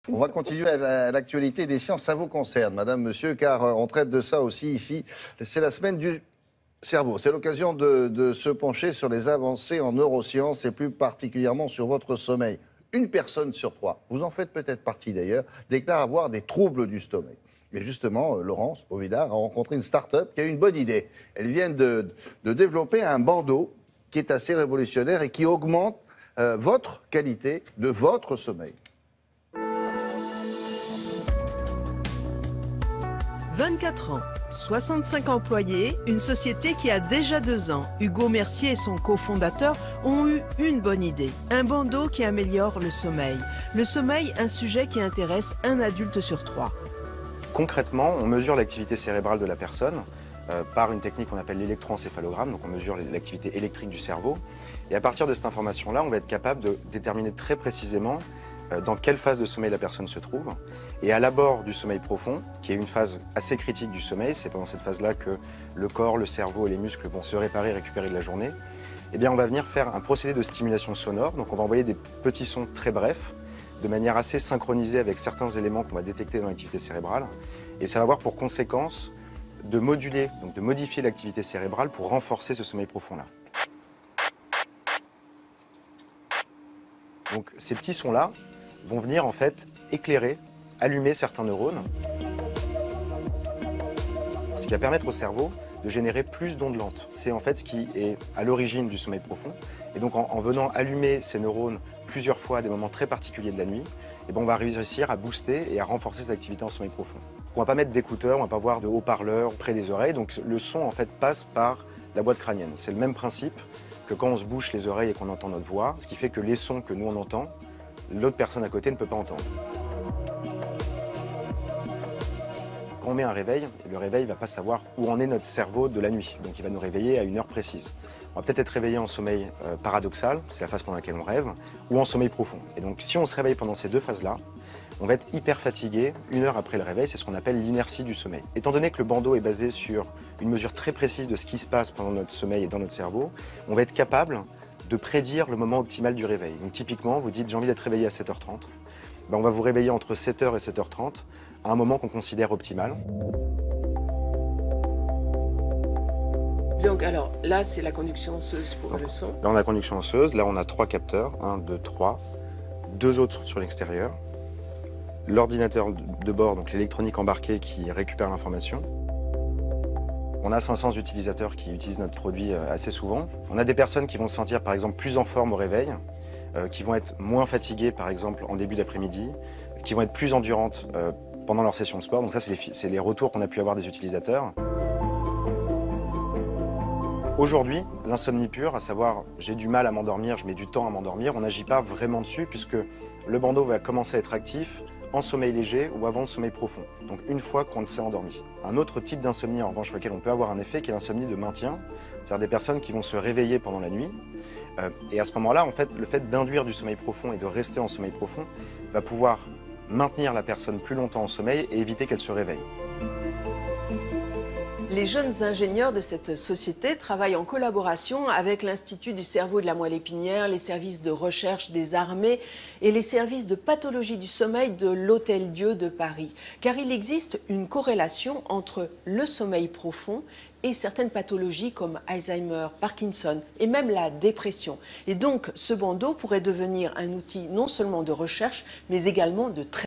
On va continuer à l'actualité des sciences. Ça vous concerne, madame, monsieur, car on traite de ça aussi ici. C'est la semaine du cerveau. C'est l'occasion de se pencher sur les avancées en neurosciences et plus particulièrement sur votre sommeil. Une personne sur trois, vous en faites peut-être partie d'ailleurs, déclare avoir des troubles du sommeil. Et justement, Laurence Ovillard a rencontré une start-up qui a eu une bonne idée. Elle vient de développer un bandeau qui est assez révolutionnaire et qui augmente votre qualité de votre sommeil. 24 ans, 65 employés, une société qui a déjà 2 ans. Hugo Mercier et son cofondateur ont eu une bonne idée. Un bandeau qui améliore le sommeil. Le sommeil, un sujet qui intéresse un adulte sur 3. Concrètement, on mesure l'activité cérébrale de la personne par une technique qu'on appelle l'électroencéphalogramme, donc on mesure l'activité électrique du cerveau. Et à partir de cette information-là, on va être capable de déterminer très précisément dans quelle phase de sommeil la personne se trouve. Et à l'abord du sommeil profond, qui est une phase assez critique du sommeil, c'est pendant cette phase-là que le corps, le cerveau et les muscles vont se réparer et récupérer de la journée, eh bien on va venir faire un procédé de stimulation sonore. Donc on va envoyer des petits sons très brefs, de manière assez synchronisée avec certains éléments qu'on va détecter dans l'activité cérébrale. Et ça va avoir pour conséquence de moduler, donc de modifier l'activité cérébrale pour renforcer ce sommeil profond-là. Donc ces petits sons-là vont venir en fait éclairer, allumer certains neurones, ce qui va permettre au cerveau de générer plus d'ondes lentes. C'est en fait ce qui est à l'origine du sommeil profond. Et donc en venant allumer ces neurones plusieurs fois à des moments très particuliers de la nuit, eh ben, on va réussir à booster et à renforcer cette activité en sommeil profond. On ne va pas mettre d'écouteurs, on ne va pas avoir de haut-parleurs près des oreilles, donc le son en fait passe par la boîte crânienne. C'est le même principe que quand on se bouche les oreilles et qu'on entend notre voix, ce qui fait que les sons que nous on entend, l'autre personne à côté ne peut pas entendre. Quand on met un réveil, le réveil ne va pas savoir où en est notre cerveau de la nuit. Donc il va nous réveiller à une heure précise. On va peut-être être réveillé en sommeil paradoxal, c'est la phase pendant laquelle on rêve, ou en sommeil profond. Et donc si on se réveille pendant ces deux phases-là, on va être hyper fatigué une heure après le réveil, c'est ce qu'on appelle l'inertie du sommeil. Étant donné que le bandeau est basé sur une mesure très précise de ce qui se passe pendant notre sommeil et dans notre cerveau, on va être capable de prédire le moment optimal du réveil. Donc typiquement, vous dites j'ai envie d'être réveillé à 7h30. Ben, on va vous réveiller entre 7h et 7h30 à un moment qu'on considère optimal. Donc alors là, c'est la conduction osseuse pour le son. Là, on a la conduction osseuse. Là, on a 3 capteurs. 1, 2, 3. 2 autres sur l'extérieur. L'ordinateur de bord, donc l'électronique embarquée qui récupère l'information. On a 500 utilisateurs qui utilisent notre produit assez souvent. On a des personnes qui vont se sentir par exemple plus en forme au réveil, qui vont être moins fatiguées par exemple en début d'après-midi, qui vont être plus endurantes pendant leur session de sport. Donc ça, c'est les retours qu'on a pu avoir des utilisateurs. Aujourd'hui, l'insomnie pure, à savoir j'ai du mal à m'endormir, je mets du temps à m'endormir, on n'agit pas vraiment dessus puisque le bandeau va commencer à être actif en sommeil léger ou avant le sommeil profond, donc une fois qu'on s'est endormi. Un autre type d'insomnie en revanche sur lequel on peut avoir un effet qui est l'insomnie de maintien, c'est-à-dire des personnes qui vont se réveiller pendant la nuit et à ce moment-là, en fait, le fait d'induire du sommeil profond et de rester en sommeil profond va pouvoir maintenir la personne plus longtemps en sommeil et éviter qu'elle se réveille. Les jeunes ingénieurs de cette société travaillent en collaboration avec l'Institut du cerveau et de la moelle épinière, les services de recherche des armées et les services de pathologie du sommeil de l'Hôtel-Dieu de Paris. Car il existe une corrélation entre le sommeil profond et certaines pathologies comme Alzheimer, Parkinson et même la dépression. Et donc ce bandeau pourrait devenir un outil non seulement de recherche mais également de traitement.